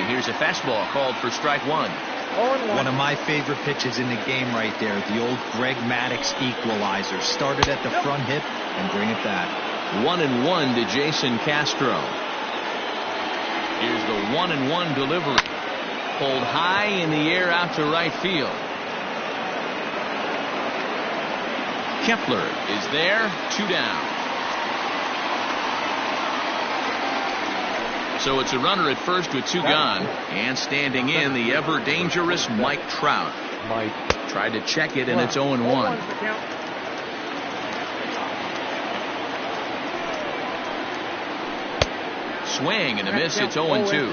And here's a fastball called for strike one. One of my favorite pitches in the game right there. The old Greg Maddux equalizer. Started at the front hip and bring it back. 1-1 to Jason Castro. Here's the 1-1 delivery. Pulled high in the air out to right field. Kepler is there. 2 down. So it's a runner at first with 2 gone. And standing in, the ever dangerous Mike Trout. Tried to check it, and it's 0-1. Swing and a miss. It's 0-2.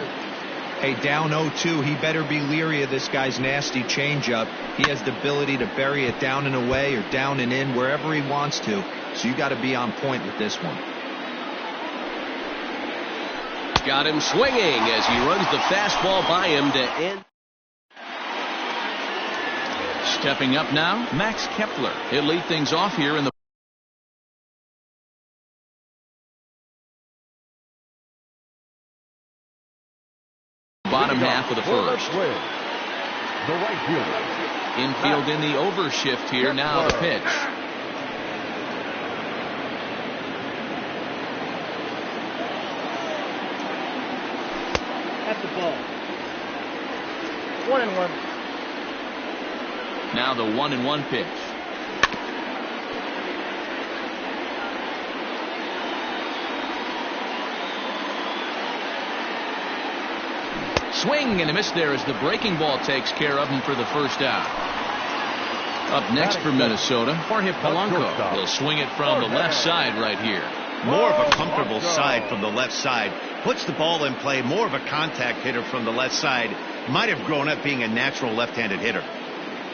Hey, down 0-2. He better be leery of this guy's nasty changeup. He has the ability to bury it down and away or down and in wherever he wants to. So you got to be on point with this one. Got him swinging as he runs the fastball by him to end. Stepping up now, Max Kepler. He'll lead things off here in the bottom half of the first. The right fielder. Infield in the overshift here. Now the pitch. That's the ball. 1-1. Now the 1-1 pitch. Swing and a miss there as the breaking ball takes care of him for the first out. Up next for Minnesota, Jorge Polanco. He'll swing it from the left side right here. More of a comfortable side from the left side. Puts the ball in play. More of a contact hitter from the left side. Might have grown up being a natural left-handed hitter.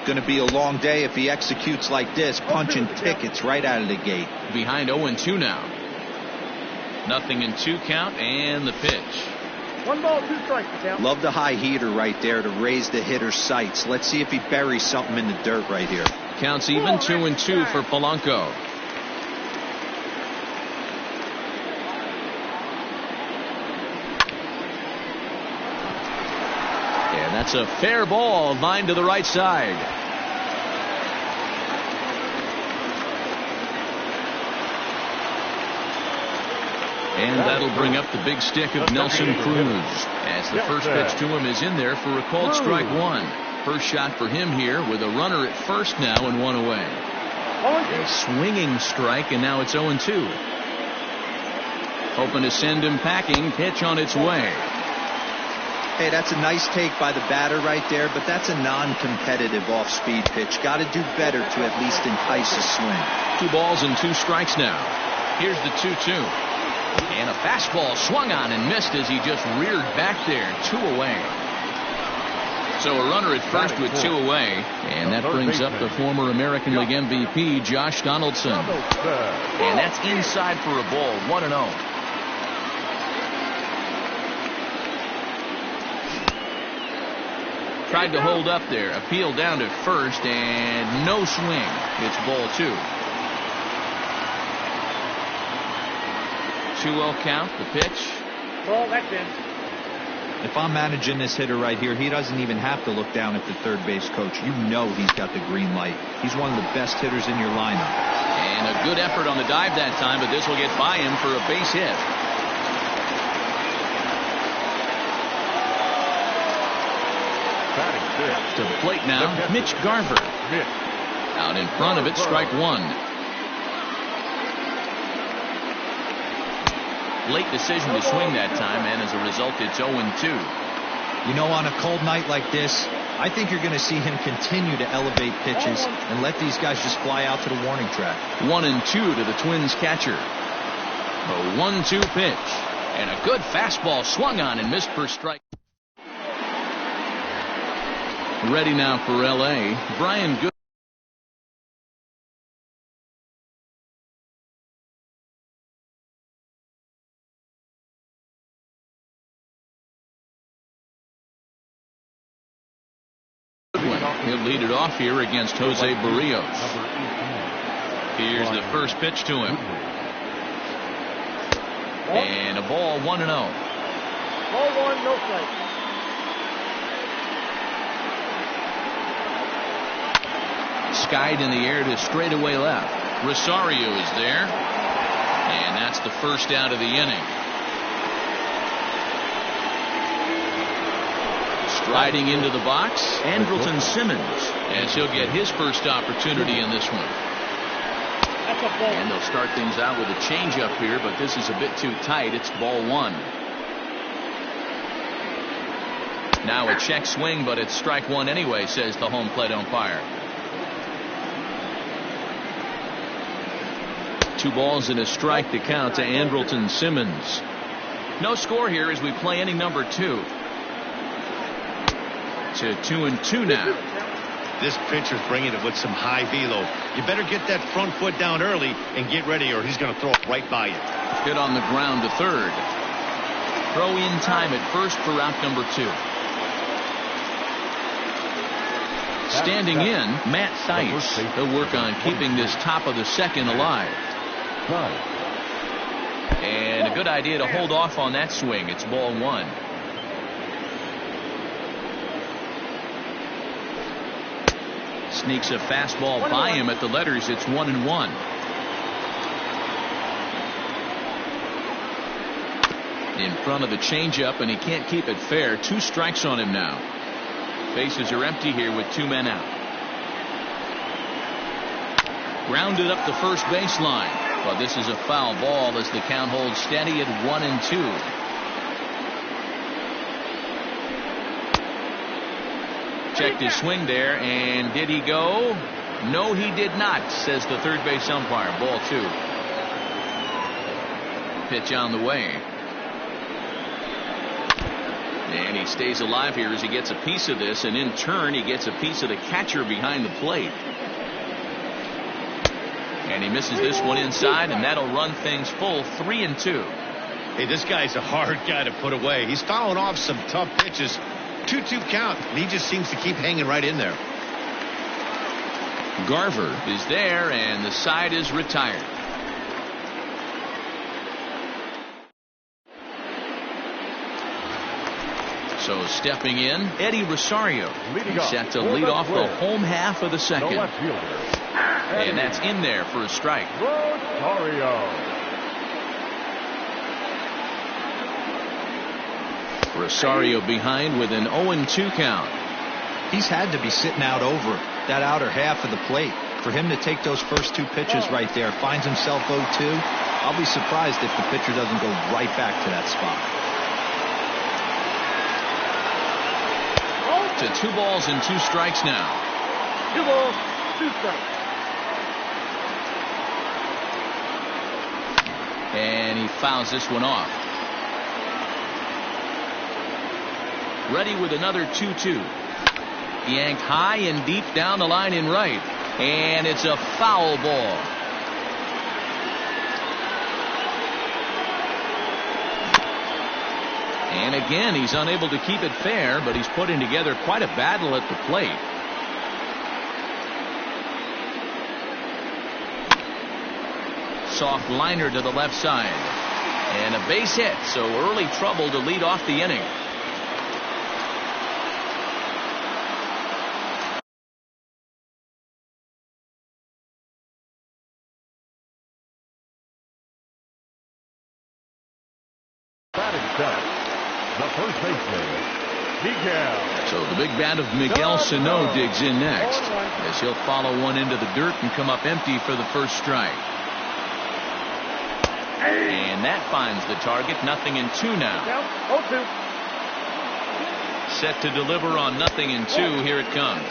Going to be a long day if he executes like this, punching tickets right out of the gate. Behind 0-2 now. 0-2 count and the pitch. 1 ball, 2 strikes. Love the high heater right there to raise the hitter's sights. Let's see if he buries something in the dirt right here. Counts even 2-2 for Polanco. And that's a fair ball, line to the right side. And that'll bring up the big stick of Nelson Cruz as the first pitch to him is in there for a called strike one. First shot for him here with a runner at first now and 1 away. A swinging strike, and now it's 0-2. Hoping to send him packing. Pitch on its way. Hey, that's a nice take by the batter right there, but that's a non-competitive off-speed pitch. Got to do better to at least entice a swing. 2 balls and 2 strikes now. Here's the 2-2. And a fastball swung on and missed as he just reared back there. 2 away. So a runner at first with 2 away. And that brings up the former American League MVP, Josh Donaldson. And that's inside for a ball. 1-0. Tried to hold up there. Appeal down to first and no swing. It's ball 2. 2-0 count, the pitch. Ball, that's in. If I'm managing this hitter right here, he doesn't even have to look down at the third base coach. You know he's got the green light. He's one of the best hitters in your lineup. And a good effort on the dive that time, but this will get by him for a base hit. To the plate now, Mitch Garver. Out in front of it, strike 1. Late decision to swing that time, and as a result, it's 0-2. You know, on a cold night like this, I think you're going to see him continue to elevate pitches and let these guys just fly out to the warning track. 1-2 to the Twins catcher. A 1-2 pitch. And a good fastball swung on and missed for strike. Ready now for L.A., Brian Good. He'll lead it off here against Jose Barrios. Here's the first pitch to him. And a ball 1-0. Ball 1, no strike. skied in the air to straightaway left. Rosario is there. And that's the first out of the inning. Striding into the box, Andrelton Simmons, as he'll get his first opportunity in this one. And they'll start things out with a changeup here, but this is a bit too tight. It's ball one. Now a check swing, but it's strike one anyway, says the home plate umpire. 2 balls and a strike to count to Andrelton Simmons. No score here as we play inning number 2. To 2-2 now. This pitcher's bringing it with some high velo. You better get that front foot down early and get ready, or he's going to throw it right by you. Hit on the ground to third. Throw in time at first for out number 2. Standing in, Matt Thaiss. He'll work on keeping this top of the second alive. And a good idea to hold off on that swing. It's ball one. Sneaks a fastball by him at the letters. It's 1-1. In front of the changeup, and he can't keep it fair. 2 strikes on him now. Bases are empty here with 2 men out. Grounded up the first baseline. But this is a foul ball as the count holds steady at 1-2. Checked his swing there, and did he go? No, he did not, says the third base umpire. Ball 2. Pitch on the way. And he stays alive here as he gets a piece of this, and in turn he gets a piece of the catcher behind the plate. And he misses this one inside, and that'll run things full 3-2. Hey, this guy's a hard guy to put away. He's fouling off some tough pitches. 2-2 count. He just seems to keep hanging right in there. Garver is there, and the side is retired. So stepping in, Eddie Rosario. He's set to lead off the home half of the second. And that's in there for a strike. Rosario behind with an 0-2 count. He's had to be sitting out over that outer half of the plate. For him to take those first 2 pitches right there, finds himself 0-2. I'll be surprised if the pitcher doesn't go right back to that spot. To 2 balls and 2 strikes now. 2 balls, 2 strikes. And he fouls this one off. Ready with another 2-2. Yanked high and deep down the line in right. And it's a foul ball. And again, he's unable to keep it fair, but he's putting together quite a battle at the plate. Soft liner to the left side. And a base hit, so early trouble to lead off the inning. The first baseman, Miguel. So the big bat of Miguel Sano digs in next, as he'll follow one into the dirt and come up empty for the first strike. And that finds the target. 0-2 now. 0-2. Set to deliver on 0-2. Here it comes.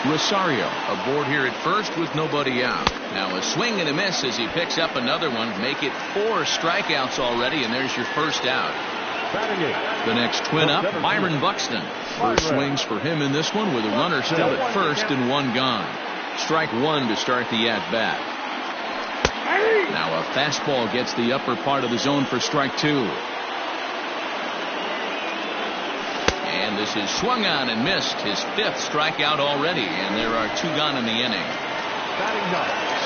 Rosario aboard here at first with nobody out. Now a swing and a miss as he picks up another one. Make it 4 strikeouts already, and there's your first out. The next twin up, Byron Buxton. First swings for him in this one with a runner still at first and 1 gone. Strike 1 to start the at-bat. Now a fastball gets the upper part of the zone for strike 2. And this is swung on and missed. His 5th strikeout already, and there are 2 gone in the inning.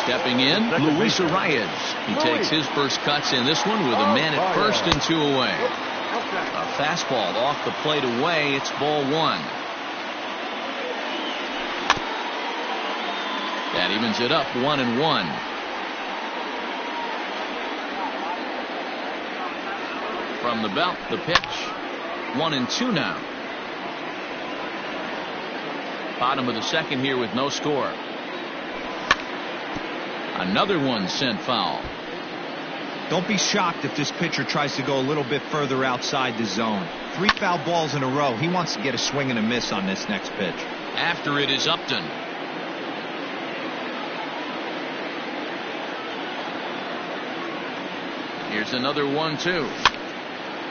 Stepping in, Luis Arias. He takes his first cuts in this one with a man at first and 2 away. A fastball off the plate away. It's ball 1. That evens it up 1-1. From the belt, the pitch. 1-2 now. Bottom of the second here with no score. Another one sent foul. Don't be shocked if this pitcher tries to go a little bit further outside the zone. 3 foul balls in a row. He wants to get a swing and a miss on this next pitch. After it is Upton. Here's another 1-2.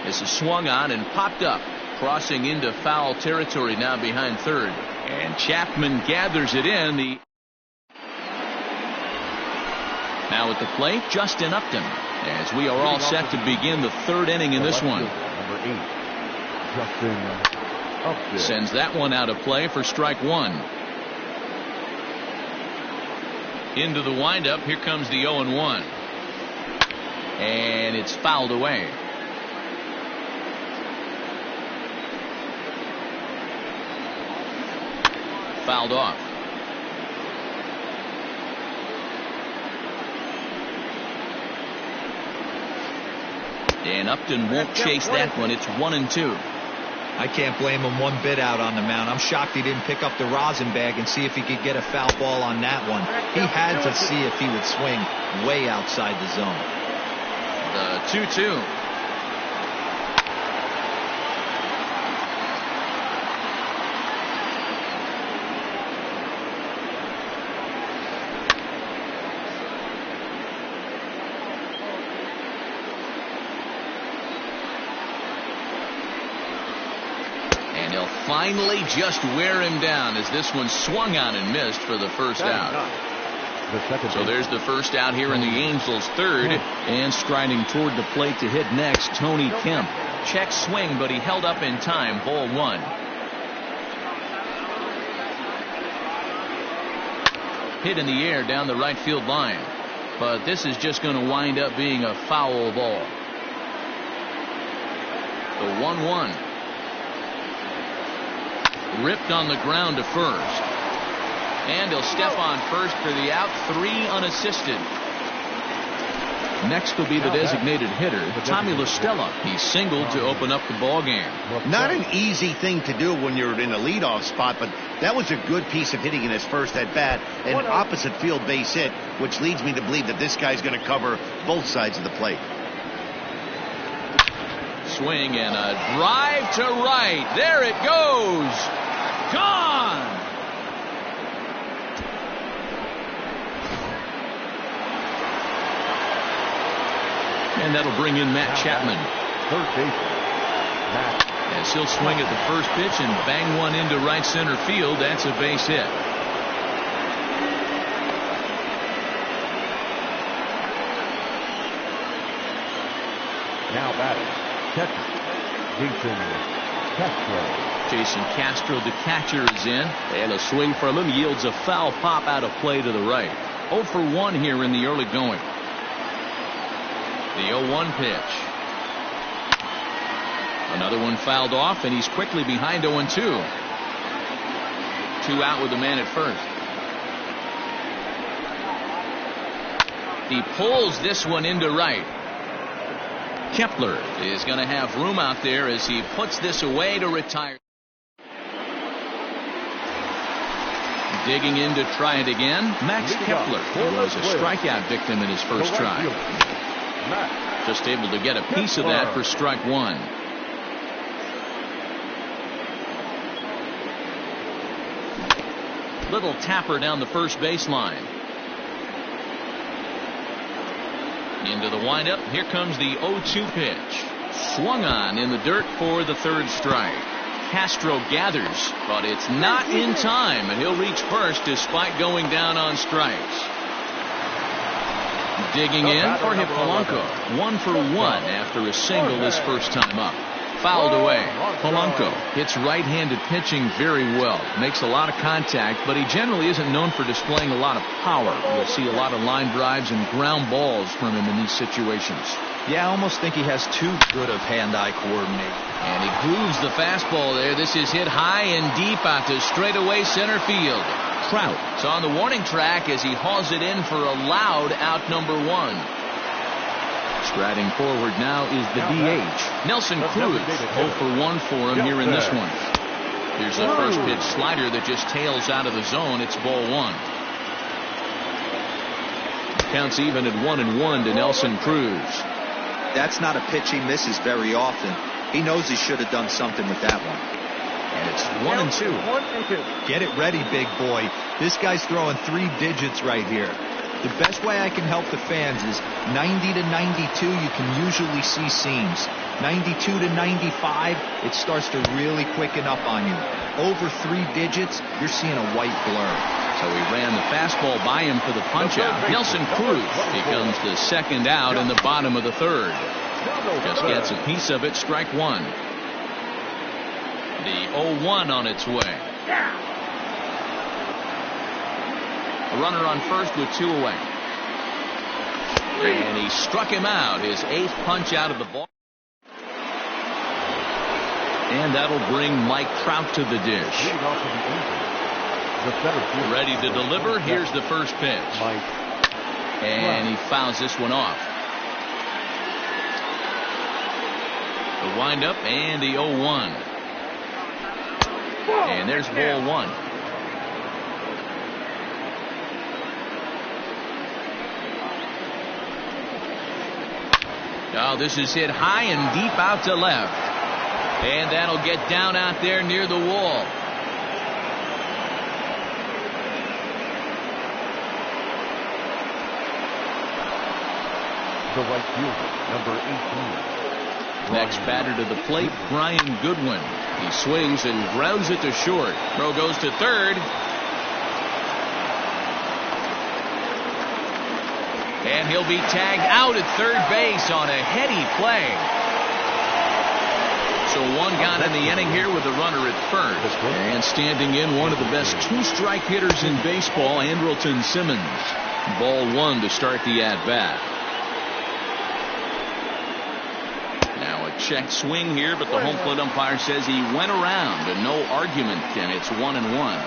This is swung on and popped up, crossing into foul territory now behind third. And Chapman gathers it in. Now at the plate, Justin Upton, as we are all set to begin the third inning in this one. Number 8, Justin Upton. Sends that one out of play for strike one. Into the windup, here comes the 0-1. And it's fouled away. Fouled off. And Upton won't chase that one. It's 1-2. I can't blame him one bit out on the mound. I'm shocked he didn't pick up the rosin bag and see if he could get a foul ball on that one. He had to see if he would swing way outside the zone. The 2-2. And he'll finally just wear him down as this one swung on and missed for the first out. So there's the first out here in the Angels' third. And striding toward the plate to hit next, Tony Kemp. Check swing, but he held up in time. Ball one. Hit in the air down the right field line. But this is just going to wind up being a foul ball. The 1-1. Ripped on the ground to first. And he'll step on first for the out. 3 unassisted. Next will be the designated hitter, Tommy La Stella. He singled to open up the ball game. Not an easy thing to do when you're in a leadoff spot, but that was a good piece of hitting in his first at bat. An opposite field base hit, which leads me to believe that this guy's going to cover both sides of the plate. Swing and a drive to right. There it goes. Gone. And that'll bring in Matt Chapman. Third baseman, Matt. As he'll swing at the first pitch and bang one into right center field. That's a base hit. Now batting, catcher, Jason Castro. Jason Castro, the catcher, is in. And a swing from him yields a foul pop out of play to the right. 0 for 1 here in the early going. The 0-1 pitch. Another one fouled off, and he's quickly behind 0-2. 2 out with the man at first. He pulls this one into right. Kepler is going to have room out there as he puts this away to retire. Digging in to try it again, Max Kepler, who was a strikeout victim in his first try. Just able to get a piece of that for strike one. Little tapper down the first baseline. Into the windup. Here comes the 0-2 pitch. Swung on in the dirt for the third strike. Castro gathers, but it's not in time, and he'll reach first despite going down on strikes. Digging in for Polanco. 1 for 1 after a single his first time up. Fouled away. Polanco hits right-handed pitching very well. Makes a lot of contact, but he generally isn't known for displaying a lot of power. You'll see a lot of line drives and ground balls from him in these situations. Yeah, I almost think he has too good of hand-eye coordination. And he grooves the fastball there. This is hit high and deep out to straightaway center field. Trout. It's on the warning track as he hauls it in for a loud out number 1. Striding forward now is the DH, Nelson Cruz. 0 for 1 for him here in this one. Here's the first pitch slider that just tails out of the zone. It's ball 1. Counts even at 1-1 to Nelson Cruz. That's not a pitch he misses very often. He knows he should have done something with that one. And it's 1-2. 1-2. Get it ready, big boy. This guy's throwing 3 digits right here. The best way I can help the fans is 90 to 92, you can usually see seams. 92 to 95, it starts to really quicken up on you. Over 3 digits, you're seeing a white blur. So he ran the fastball by him for the punch-out. Nelson Cruz becomes the second out in the bottom of the 3rd. Just gets a piece of it, strike 1. The 0-1 on its way. A runner on first with 2 away. And he struck him out, his 8th punch out of the ball. And that'll bring Mike Trout to the dish. Ready to deliver. Here's the first pitch. And he fouls this one off. The windup and the 0-1. And there's ball 1. Now this is hit high and deep out to left. And that'll get down out there near the wall. The right fielder, number 18. Next batter to the plate, Brian Goodwin. He swings and grounds it to short. Throw goes to third. And he'll be tagged out at third base on a heady play. So 1 gone in the inning here with a runner at first. And standing in, one of the best 2-strike hitters in baseball, Andrelton Simmons. Ball 1 to start the at-bat. Check swing here, but the home plate umpire says he went around and no argument, and it's 1-1.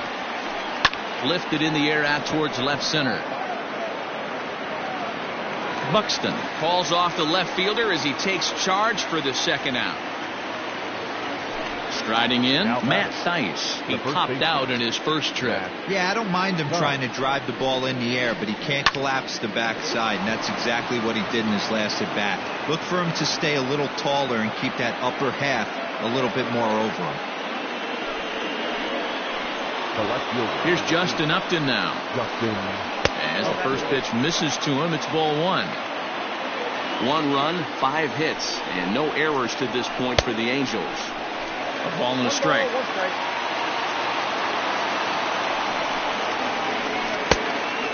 Lifted in the air out towards left center. Buxton calls off the left fielder as he takes charge for the second out. Striding in, Matt Thaiss. He popped out in his first trip. Yeah, I don't mind him trying to drive the ball in the air, but he can't collapse the backside, and that's exactly what he did in his last at bat. Look for him to stay a little taller and keep that upper half a little bit more over him. Here's Justin Upton now. As the first pitch misses to him, it's ball 1. 1 run, 5 hits, and no errors to this point for the Angels. A ball and a strike.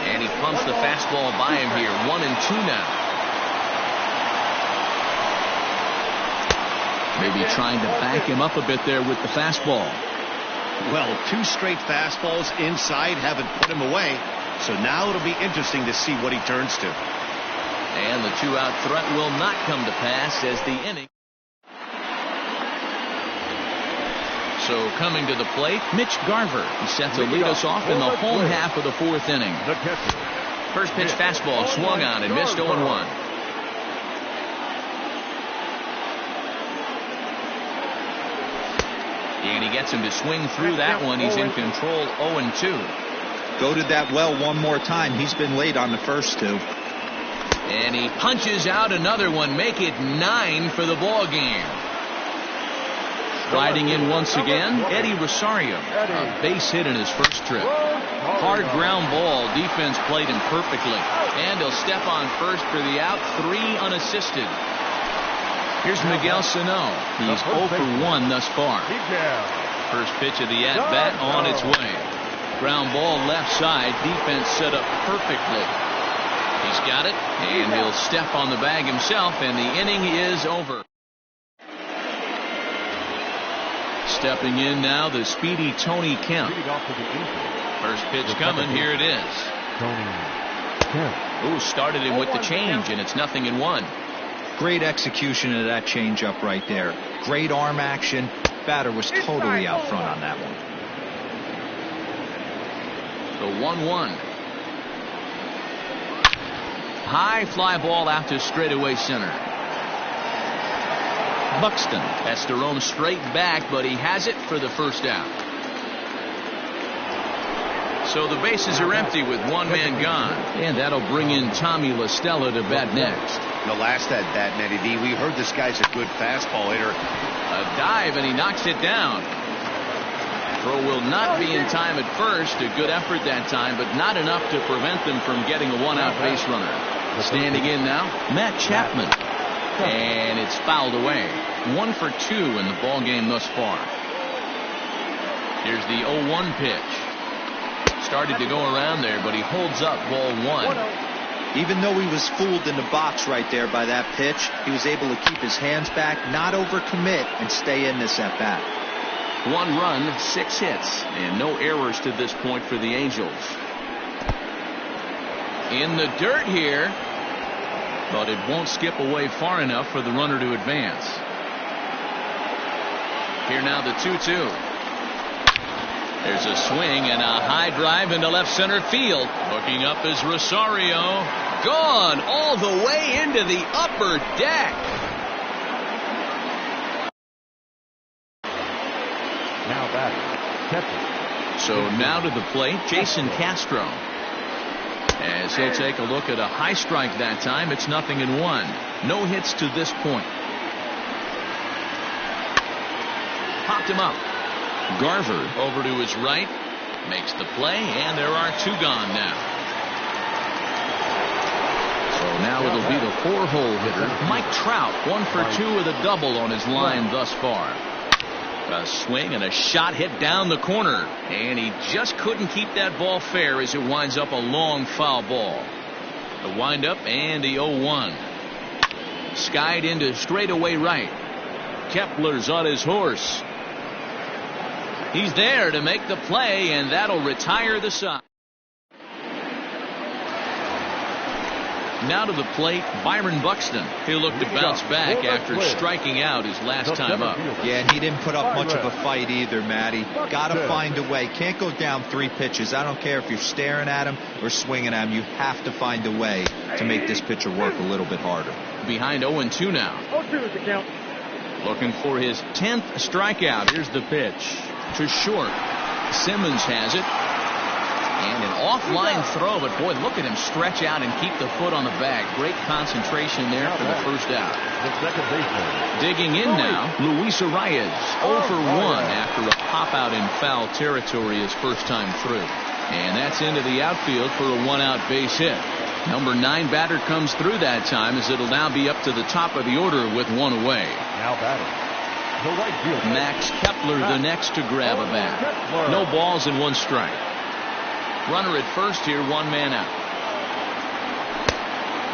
And he pumps the fastball by him here. 1-2 now. Maybe trying to back him up a bit there with the fastball. Well, 2 straight fastballs inside haven't put him away. So now it'll be interesting to see what he turns to. And the 2-out threat will not come to pass as the inning. So coming to the plate, Mitch Garver. He set to lead us off in the home half of the 4th inning. First pitch fastball swung on and missed 0-1. And he gets him to swing through that one. He's in control, 0-2. Goaded that well one more time. He's been late on the first 2. And he punches out another one. Make it 9 for the ball game. Sliding in once again, Eddie Rosario. A base hit in his first trip. Hard ground ball. Defense played him perfectly. And he'll step on first for the out. 3 unassisted. Here's Miguel Sano. He's 0 for 1 thus far. First pitch of the at-bat on its way. Ground ball left side. Defense set up perfectly. He's got it, and he'll step on the bag himself, and the inning is over. Stepping in now, the speedy Tony Kemp. First pitch coming. Here it is. Ooh, started him with the change, and it's 0-1. Great execution of that changeup right there. Great arm action. Batter was totally out front on that one. The 1-1. High fly ball out to straightaway center. Buxton has to roam straight back, but he has it for the first out. So the bases are empty with one man gone, and that'll bring in Tommy La Stella to bat next. The last at bat, Matty D, we heard this guy's a good fastball hitter. A dive, and he knocks it down. Throw will not be in time at first. A good effort that time, but not enough to prevent them from getting a one-out base runner. Standing in now, Matt Chapman. And it's fouled away. 1 for 2 in the ball game thus far. Here's the 0-1 pitch. Started to go around there, but he holds up ball 1. Even though he was fooled in the box right there by that pitch, he was able to keep his hands back, not overcommit, and stay in this at bat. 1 run, 6 hits, and no errors to this point for the Angels. In the dirt here, but it won't skip away far enough for the runner to advance. Here now the 2-2. There's a swing and a high drive into left center field. Looking up is Rosario. Gone all the way into the upper deck. Now batting, catcher. So now to the plate, Jason Castro. As he'll take a look at a high strike that time, it's 0-1. No hits to this point. Popped him up. Garver over to his right, makes the play, and there are 2 gone now. So now it'll be the 4-hole hitter, Mike Trout, 1 for 2 with a double on his line thus far. A swing and a shot hit down the corner, and he just couldn't keep that ball fair as it winds up a long foul ball. The windup and the 0-1. Skied into straightaway right. Kepler's on his horse. He's there to make the play, and that'll retire the side. Now to the plate, Byron Buxton. He'll look to bounce back after striking out his last time up. Yeah, and he didn't put up much of a fight either, Matty. Got to find a way. Can't go down 3 pitches. I don't care if you're staring at him or swinging at him. You have to find a way to make this pitcher work a little bit harder. Behind 0-2 now. 0-2 is the count. Looking for his 10th strikeout. Here's the pitch. To short. Simmons has it. And an offline throw, but boy, look at him stretch out and keep the foot on the bag. Great concentration there for the first out. The second baseman. Digging in now, Luis Arias, 0 for 1 after a pop out in foul territory his first time through. And that's into the outfield for a 1-out base hit. Number 9 batter comes through that time, as it'll now be up to the top of the order with 1 away. Now batting, the right fielder, Max Kepler, the next to grab a bat. No balls and 1 strike. Runner at first here, 1 man out.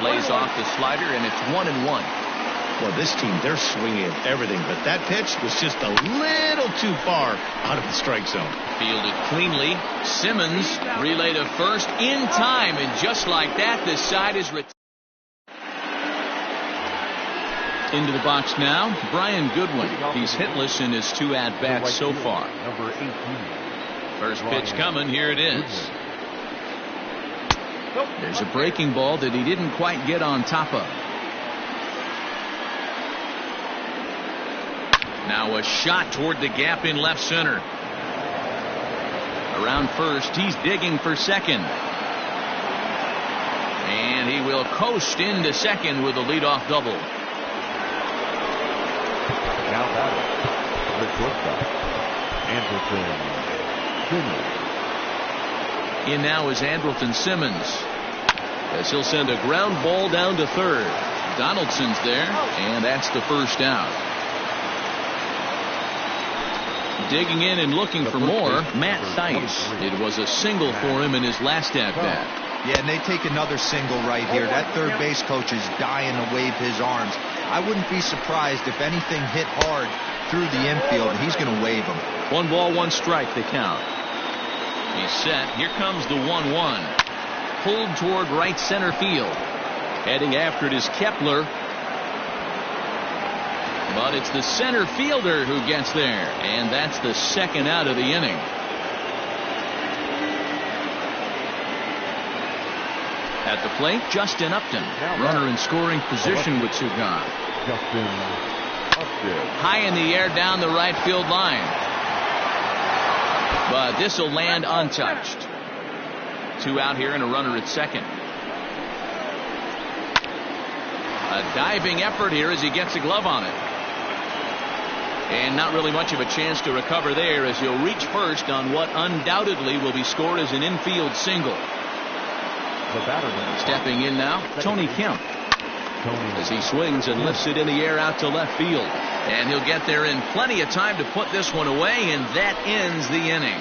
Lays off the slider, and it's 1-1. Well, this team, they're swinging at everything, but that pitch was just a little too far out of the strike zone. Fielded cleanly. Simmons relay to first in time, and just like that, this side is retired. Into the box now, Brian Goodwin. He's hitless in his 2 at-bats so far. Number 18. First pitch coming, here it is. There's a breaking ball that he didn't quite get on top of. Now a shot toward the gap in left center. Around first, he's digging for second. And he will coast into second with a leadoff double. Now batting, the shortstop, Andrelton Simmons. In now is Andrelton Simmons, as he'll send a ground ball down to third. Donaldson's there, and that's the first out. Digging in and looking for more, Matt Thaiss. It was a single for him in his last at-bat. Yeah, and they take another single right here. That third base coach is dying to wave his arms. I wouldn't be surprised if anything hit hard through the infield. He's going to wave them. 1 ball, 1 strike, the count. He's set. Here comes the 1-1. Pulled toward right center field. Heading after it is Kepler. But it's the center fielder who gets there. And that's the second out of the inning. At the plate, Justin Upton. Runner in scoring position with two gone. Justin Upton. High in the air down the right field line. But this will land untouched. Two out here and a runner at second. A diving effort here as he gets a glove on it. And not really much of a chance to recover there as he'll reach first on what undoubtedly will be scored as an infield single. The batter. Stepping in now, Tony Kemp. As he swings and lifts it in the air out to left field. And he'll get there in plenty of time to put this one away, and that ends the inning.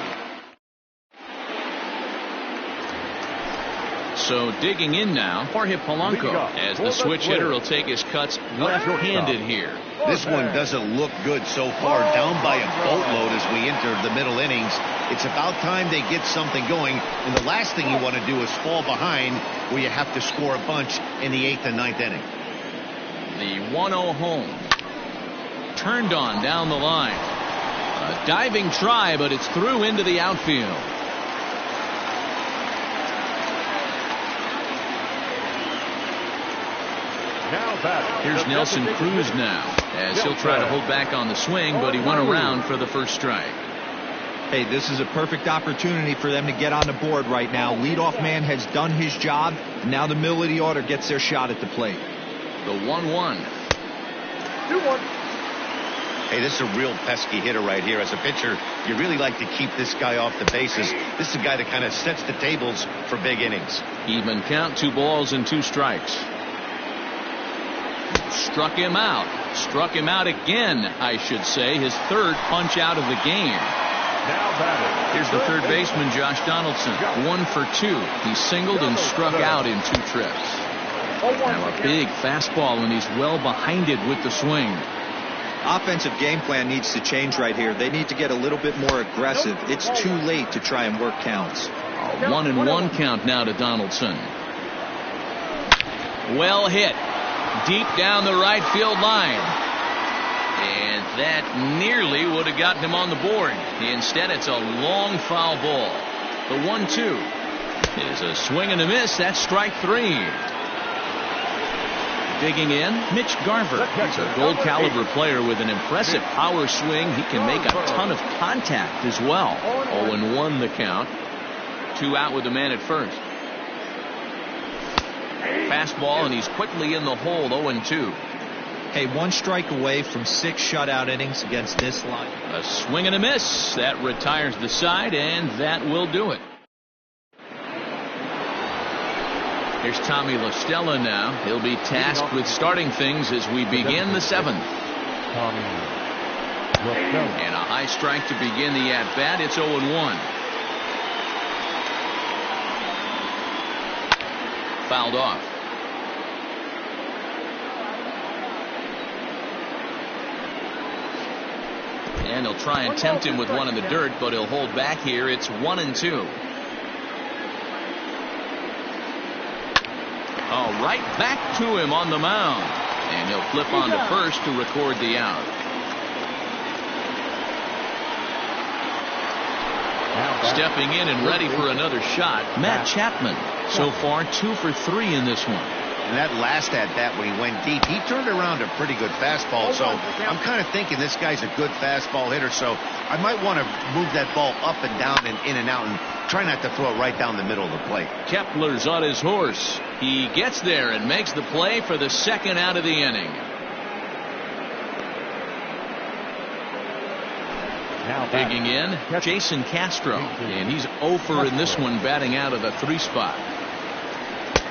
So digging in now, Jorge Polanco, as the switch hitter will take his cuts left-handed here. This one doesn't look good so far, down by a boatload as we enter the middle innings. It's about time they get something going, and the last thing you want to do is fall behind where you have to score a bunch in the 8th and 9th inning. The 1-0 home. Turned on down the line. A diving try, but it's through into the outfield. Here's Nelson Cruz now, as he'll try to hold back on the swing, but he went around for the first strike. Hey, this is a perfect opportunity for them to get on the board right now. Leadoff man has done his job. Now the middle of the order gets their shot at the plate. The 1-1. 2-1. Hey, this is a real pesky hitter right here. As a pitcher, you really like to keep this guy off the bases. This is a guy that kind of sets the tables for big innings. Even count, 2 balls and 2 strikes. Struck him out. Struck him out again, I should say. His third punch out of the game. Here's the third baseman, Josh Donaldson. 1 for 2. He singled and struck out in 2 trips. Now a big fastball, and he's well behind it with the swing. Offensive game plan needs to change right here. They need to get a little bit more aggressive. It's too late to try and work counts. A 1-1 count now to Donaldson. Well hit. Deep down the right field line. And that nearly would have gotten him on the board. Instead, it's a long foul ball. The 1-2 is a swing and a miss. That's strike 3. Digging in, Mitch Garver. He's a gold caliber player with an impressive power swing. He can make a ton of contact as well. 0-1 the count. 2 out with the man at first. Fastball, and he's quickly in the hole. 0-2. Hey, 1 strike away from 6 shutout innings against this line. A swing and a miss. That retires the side, and that will do it. Here's Tommy La Stella now. He'll be tasked with starting things as we begin the 7th. And a high strike to begin the at-bat. It's 0-1. Fouled off. And he'll try and tempt him with one in the dirt, but he'll hold back here. It's 1-2. Oh, right back to him on the mound. And he'll flip on to first to record the out. Stepping in and ready for another shot, Matt Chapman. So far, 2 for 3 in this one. And that last at-bat when he went deep, he turned around a pretty good fastball. So I'm kind of thinking this guy's a good fastball hitter. So I might want to move that ball up and down and in and out and try not to throw it right down the middle of the plate. Kepler's on his horse. He gets there and makes the play for the 2nd out of the inning. Digging in, Jason Castro, and he's 0 for in this one, batting out of the 3 spot.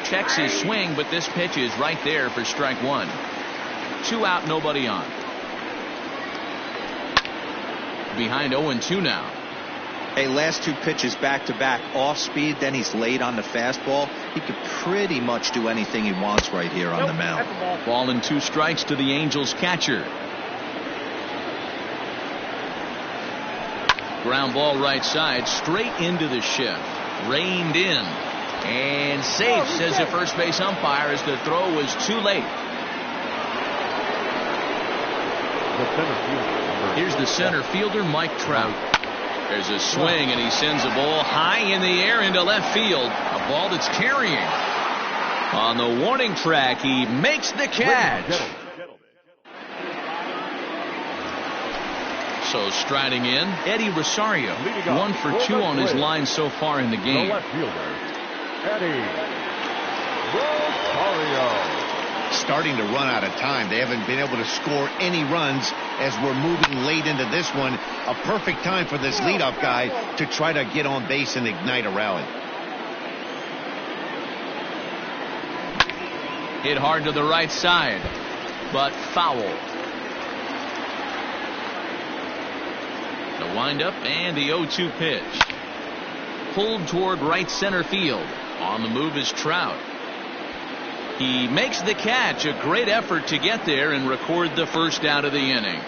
Checks his swing, but this pitch is right there for strike 1. 2 out, nobody on. Behind 0-2 now. Hey, last 2 pitches back-to-back, off speed, then he's late on the fastball. He could pretty much do anything he wants right here on the mound. Ball and 2 strikes to the Angels catcher. Ground ball right side, straight into the shift. Reined in. And safe, says the first base umpire, as the throw was too late. Here's the center fielder, Mike Trout. There's a swing, and he sends a ball high in the air into left field. A ball that's carrying. On the warning track, he makes the catch. So striding in, Eddie Rosario, 1 for 2 on his line so far in the game. The left fielder, Eddie Rosario. Starting to run out of time. They haven't been able to score any runs as we're moving late into this one. A perfect time for this leadoff guy to try to get on base and ignite a rally. Hit hard to the right side, but foul. The windup and the 0-2 pitch. Pulled toward right center field. On the move is Trout. He makes the catch. A great effort to get there and record the first out of the inning.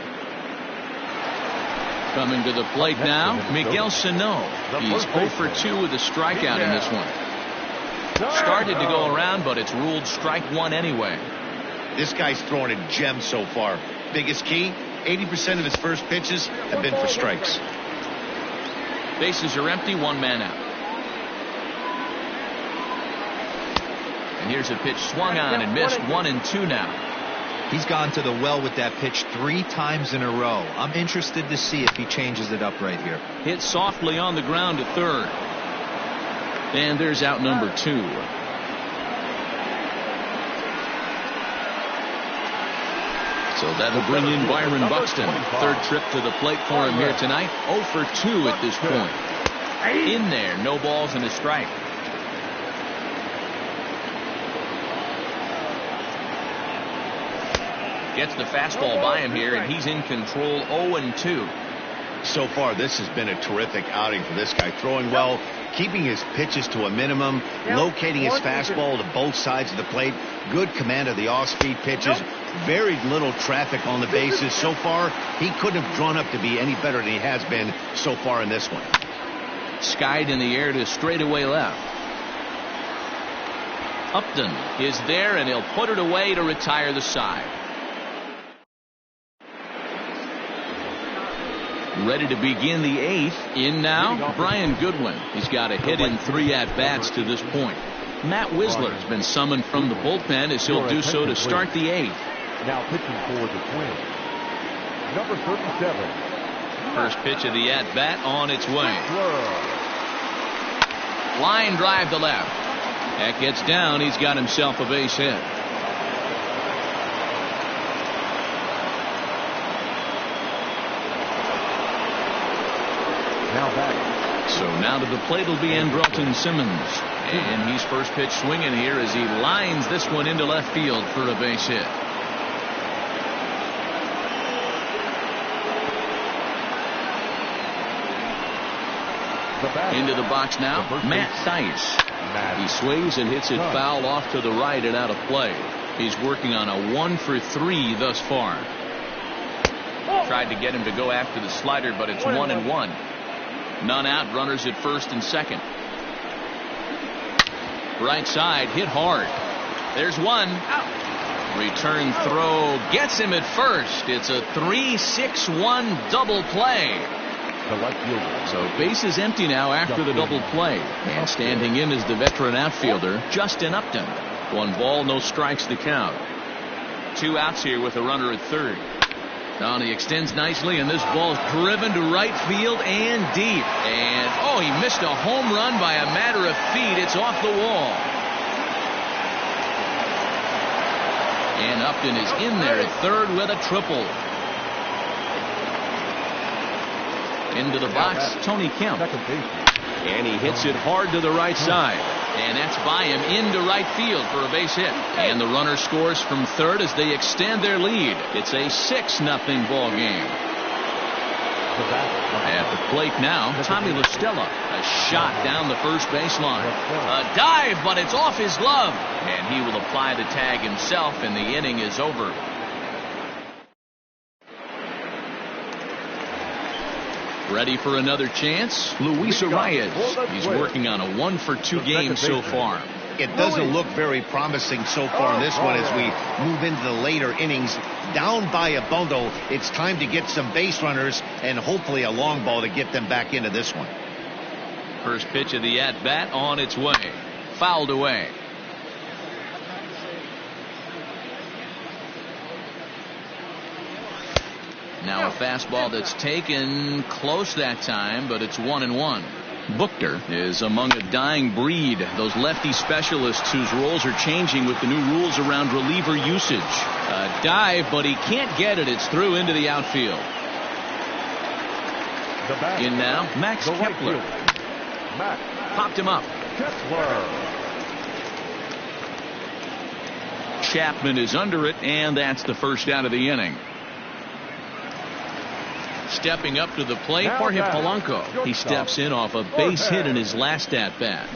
Coming to the plate now, Miguel Sano. He's 0 for 2 with a strikeout in this one. Started to go around, but it's ruled strike one anyway. This guy's throwing a gem so far. Biggest key, 80% of his first pitches have been for strikes. Bases are empty, 1 man out. And here's a pitch swung on and missed. 1-2 now. He's gone to the well with that pitch 3 times in a row. I'm interested to see if he changes it up right here. Hit softly on the ground to third. And there's out number 2. So that'll bring in Byron Buxton. Third trip to the plate for him here tonight. 0 for 2 at this point. In there, no balls and a strike. Gets the fastball by him here, and he's in control. 0-2. So far, this has been a terrific outing for this guy. Throwing well, keeping his pitches to a minimum, locating his fastball to both sides of the plate. Good command of the off-speed pitches. Very little traffic on the bases. So far, he couldn't have drawn up to be any better than he has been so far in this one. Skied in the air to straightaway left. Upton is there, and he'll put it away to retire the side. Ready to begin the 8th. In now, Brian Goodwin. He's got a hit in 3 at-bats to this point. Matt Wisler has been summoned from the bullpen as he'll do so to start the 8th. Now pitching for the Twins, number 37. First pitch of the at-bat on its way. Line drive to left. That gets down. He's got himself a base hit. So now to the plate will be Andrelton Simmons. And he's first pitch swinging here as he lines this one into left field for a base hit. Into the box now, Matt Thaiss. He swings and hits it foul off to the right and out of play. He's working on a 1 for 3 thus far. Tried to get him to go after the slider, but it's 1-1. None out, runners at first and second. Right side, hit hard. There's one. Return throw gets him at first. It's a 3-6-1 double play. So base is empty now after the double play. And standing in is the veteran outfielder, Justin Upton. 1 ball, no strikes to count. 2 outs here with a runner at third. Now he extends nicely, and this ball's driven to right field and deep. And, oh, he missed a home run by a matter of feet. It's off the wall. And Upton is in there at third with a triple. Into the box, Tony Kemp. And he hits it hard to the right side. And that's by him into right field for a base hit. And the runner scores from third as they extend their lead. It's a 6-0 ball game. At the plate now, Tommy La Stella. A shot down the first baseline. A dive, but it's off his glove. And he will apply the tag himself, and the inning is over. Ready for another chance? Luis Arias. He's working on a 1 for 2 game so far. It doesn't look very promising so far in this one as we move into the later innings. Down by a bundle, it's time to get some base runners and hopefully a long ball to get them back into this one. First pitch of the at-bat on its way. Fouled away. Now a fastball that's taken close that time, but it's 1-1. Buchter is among a dying breed. Those lefty specialists whose roles are changing with the new rules around reliever usage. A dive, but he can't get it. It's through into the outfield. In now, Max Kepler. Popped him up. Chapman is under it, and that's the first out of the inning. Stepping up to the plate, Jorge Polanco. He steps in off a base hit in his last at-bat.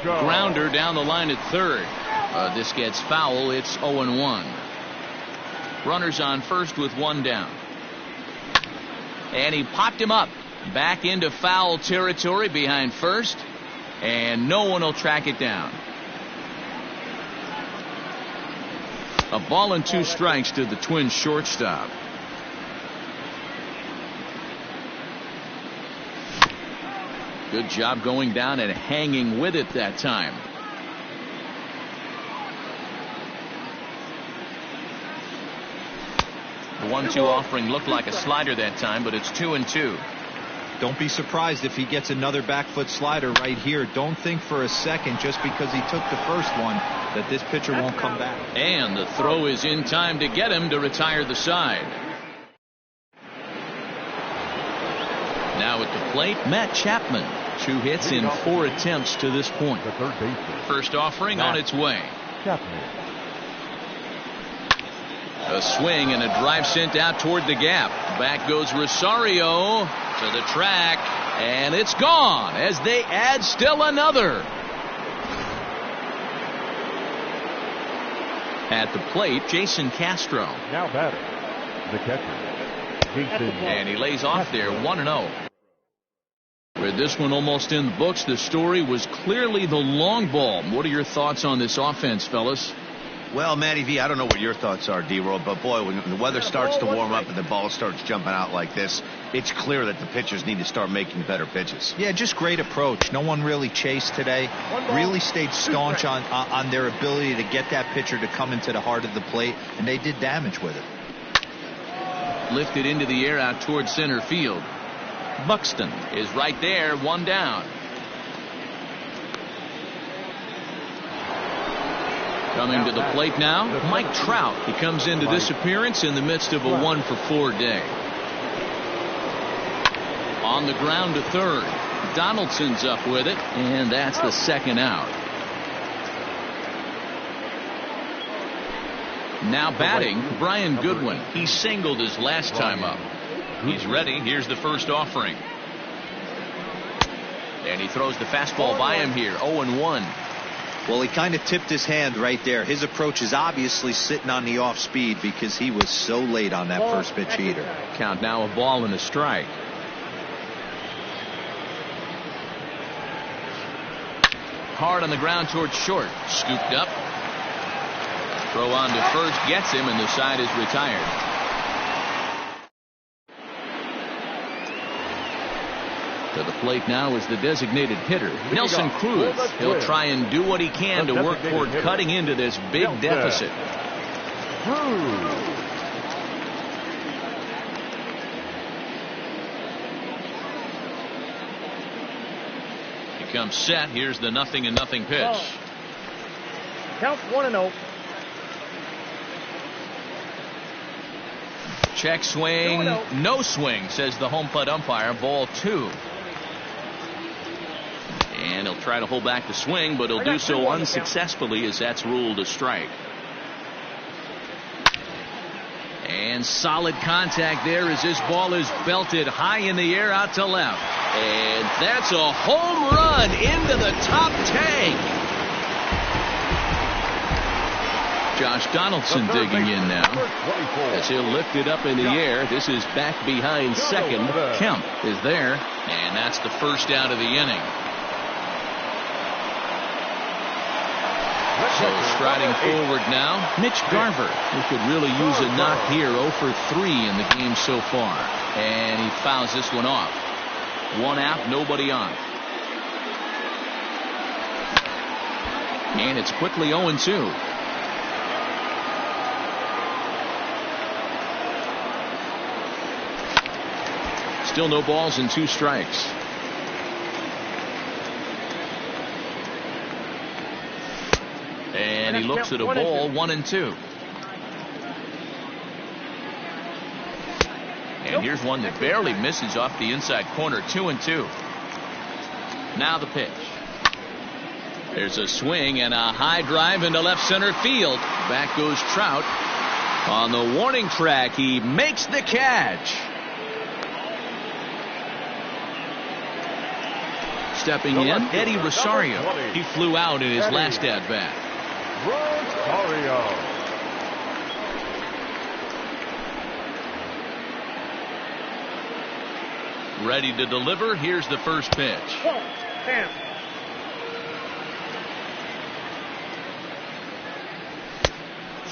Grounder down the line at third. This gets foul. It's 0-1. Runners on first with one down. And he popped him up. Back into foul territory behind first. And no one will track it down. A ball and 2 strikes to the Twins shortstop. Good job going down and hanging with it that time. The 1-2 offering looked like a slider that time, but it's 2-2. Don't be surprised if he gets another back foot slider right here. Don't think for a second, just because he took the first one, that this pitcher won't come back. And the throw is in time to get him to retire the side. Now at the plate, Matt Chapman. 2 hits in 4 attempts to this point. First offering on its way. A swing and a drive sent out toward the gap. Back goes Rosario to the track, and it's gone as they add still another. At the plate, Jason Castro. Now batting, the catcher, Jason. And he lays off there, 1-0. With this one almost in the books, the story was clearly the long ball. What are your thoughts on this offense, fellas? Well, Matty V, I don't know what your thoughts are, D-Roll, but boy, when the weather starts to warm up and the ball starts jumping out like this, it's clear that the pitchers need to start making better pitches. Yeah, just great approach. No one really chased today. Really stayed staunch on their ability to get that pitcher to come into the heart of the plate, and they did damage with it. Lifted into the air out toward center field. Buxton is right there, 1 down. Coming to the plate now, Mike Trout. He comes into this appearance in the midst of a 1-for-4 day. On the ground to third. Donaldson's up with it, and that's the second out. Now batting, Brian Goodwin. He singled his last time up. He's ready. Here's the first offering. And he throws the fastball by him here. 0-1. Well, he kind of tipped his hand right there. His approach is obviously sitting on the off speed because he was so late on that first pitch heater. Count now a ball and a strike. Hard on the ground towards short. Scooped up. Throw on to first. Gets him, and the side is retired. To the plate now is the designated hitter, Nelson Cruz. He'll try and do what he can to work toward cutting into this big deficit. He comes set. Here's the 0-0 pitch. Count 1-0. Check swing. No swing, says the home plate umpire. Ball 2. And he'll try to hold back the swing, but he'll do so unsuccessfully as that's ruled a strike. And solid contact there as this ball is belted high in the air out to left. And that's a home run into the top tank. Josh Donaldson digging in now as he'll lift it up in the air. This is back behind second. Kemp is there, and that's the first out of the inning. So striding forward now, Mitch Garver, who could really use a knock here. 0 for 3 in the game so far. And he fouls this one off. 1 out, nobody on. And it's quickly 0-2. Still no balls and 2 strikes. And he looks at a ball, 1-2. And here's one that barely misses off the inside corner, 2-2. Now the pitch. There's a swing and a high drive into left center field. Back goes Trout. On the warning track, he makes the catch. Stepping in, Eddie Rosario. He flew out in his last at-bat. Rosario. Ready to deliver. Here's the first pitch.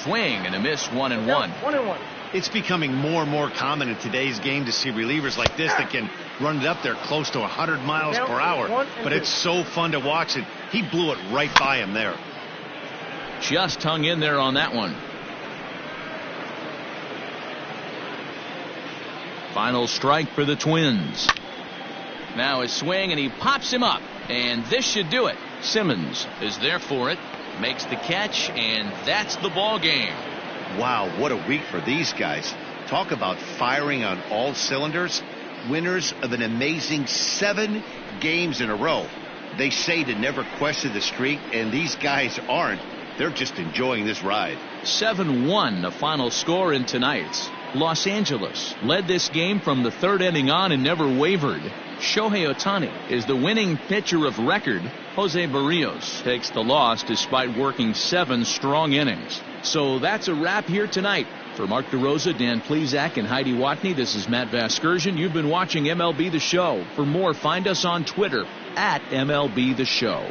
Swing and a miss, 1-1. 1-1. It's becoming more and more common in today's game to see relievers like this that can run it up there close to 100 miles per hour. But it's so fun to watch it. He blew it right by him there. Just hung in there on that one. Final strike for the Twins. Now a swing and he pops him up. And this should do it. Simmons is there for it. Makes the catch, and that's the ball game. Wow, what a week for these guys. Talk about firing on all cylinders. Winners of an amazing 7 games in a row. They say to never question the streak, and these guys aren't. They're just enjoying this ride. 7-1 the final score in tonight's. Los Angeles led this game from the 3rd inning on and never wavered. Shohei Ohtani is the winning pitcher of record. Jose Barrios takes the loss despite working 7 strong innings. So that's a wrap here tonight. For Mark DeRosa, Dan Plesac, and Heidi Watney, this is Matt Vasgersian. You've been watching MLB The Show. For more, find us on Twitter at MLB The Show.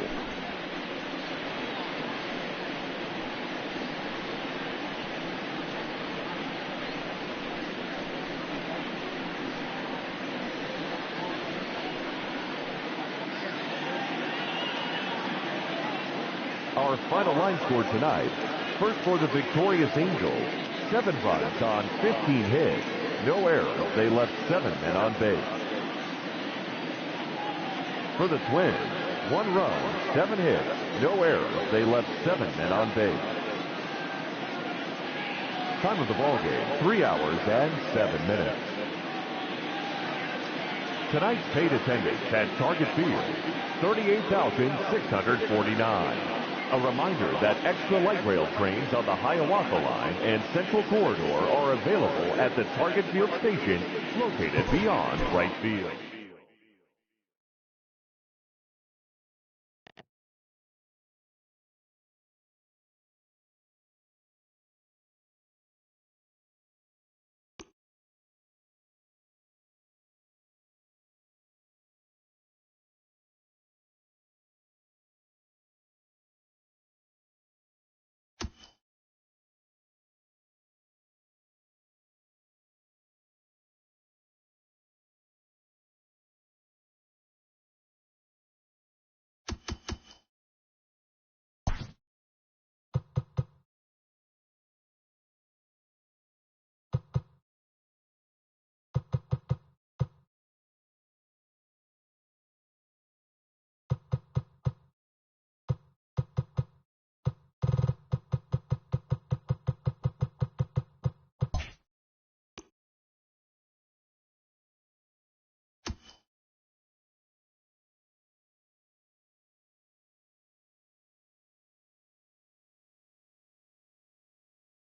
Our final line score tonight. First for the victorious Angels, 7 runs on 15 hits. No errors. They left 7 men on base. For the Twins, 1 run, 7 hits. No errors. They left 7 men on base. Time of the ball game, 3 hours and 7 minutes. Tonight's paid attendance at Target Field, 38,649. A reminder that extra light rail trains on the Hiawatha Line and Central Corridor are available at the Target Field station located beyond right field.